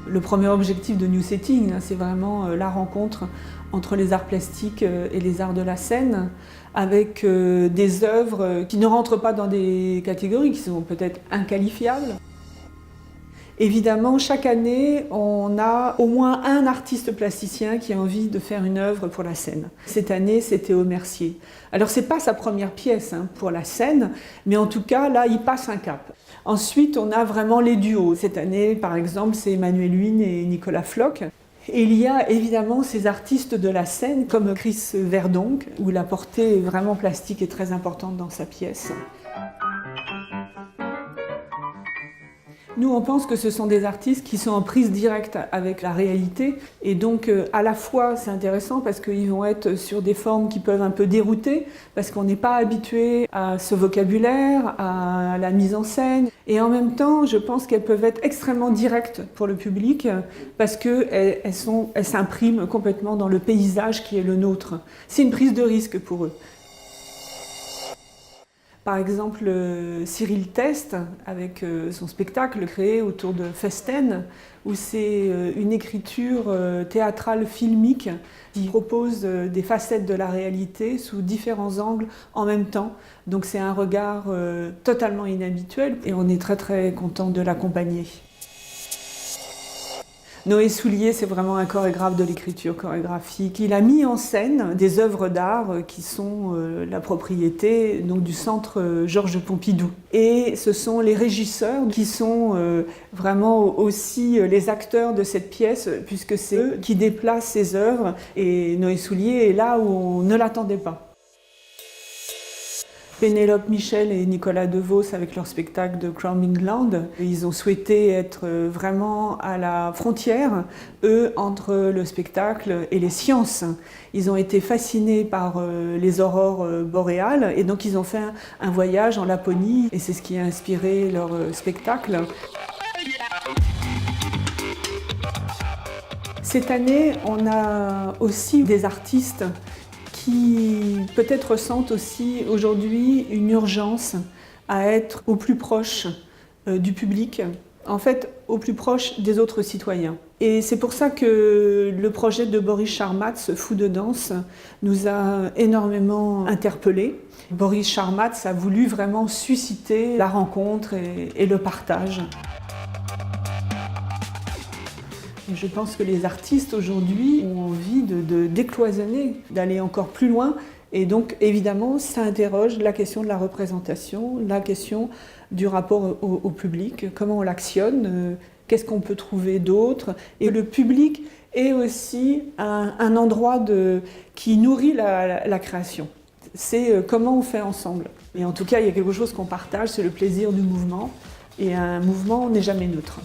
Le premier objectif de New Setting, c'est vraiment la rencontre entre les arts plastiques et les arts de la scène, avec des œuvres qui ne rentrent pas dans des catégories qui sont peut-être inqualifiables. Évidemment, chaque année, on a au moins un artiste plasticien qui a envie de faire une œuvre pour la scène. Cette année, c'est Théo Mercier. Alors, c'est pas sa première pièce pour la scène, mais en tout cas, là, il passe un cap. Ensuite, on a vraiment les duos. Cette année, par exemple, c'est Emmanuel Huynh et Nicolas Floch. Et il y a évidemment ces artistes de la scène, comme Chris Verdonck, où la portée vraiment plastique est très importante dans sa pièce. Nous, on pense que ce sont des artistes qui sont en prise directe avec la réalité. Et donc, à la fois, c'est intéressant parce qu'ils vont être sur des formes qui peuvent un peu dérouter, parce qu'on n'est pas habitué à ce vocabulaire, à la mise en scène. Et en même temps, je pense qu'elles peuvent être extrêmement directes pour le public, parce qu'elles s'impriment complètement dans le paysage qui est le nôtre. C'est une prise de risque pour eux. Par exemple, Cyril Teste, avec son spectacle créé autour de Festen, où c'est une écriture théâtrale filmique qui propose des facettes de la réalité sous différents angles en même temps. Donc c'est un regard totalement inhabituel et on est très très content de l'accompagner. Noé Soulier, c'est vraiment un chorégraphe de l'écriture chorégraphique. Il a mis en scène des œuvres d'art qui sont la propriété donc, du centre Georges Pompidou. Et ce sont les régisseurs qui sont vraiment aussi les acteurs de cette pièce, puisque c'est eux qui déplacent ces œuvres. Et Noé Soulier est là où on ne l'attendait pas. Pénélope Michel et Nicolas DeVos avec leur spectacle de Crowning Land, ils ont souhaité être vraiment à la frontière, eux, entre le spectacle et les sciences. Ils ont été fascinés par les aurores boréales et donc ils ont fait un voyage en Laponie et c'est ce qui a inspiré leur spectacle. Cette année, on a aussi des artistes qui peut-être ressentent aussi aujourd'hui une urgence à être au plus proche du public, en fait au plus proche des autres citoyens. Et c'est pour ça que le projet de Boris Charmatz, Fou de danse, nous a énormément interpellés. Boris Charmatz a voulu vraiment susciter la rencontre et le partage. Je pense que les artistes aujourd'hui ont envie de décloisonner, d'aller encore plus loin. Et donc, évidemment, ça interroge la question de la représentation, la question du rapport au public, comment on l'actionne, qu'est-ce qu'on peut trouver d'autre. Et le public est aussi un endroit qui nourrit la création. C'est comment on fait ensemble. Et en tout cas, il y a quelque chose qu'on partage, c'est le plaisir du mouvement. Et un mouvement n'est jamais neutre.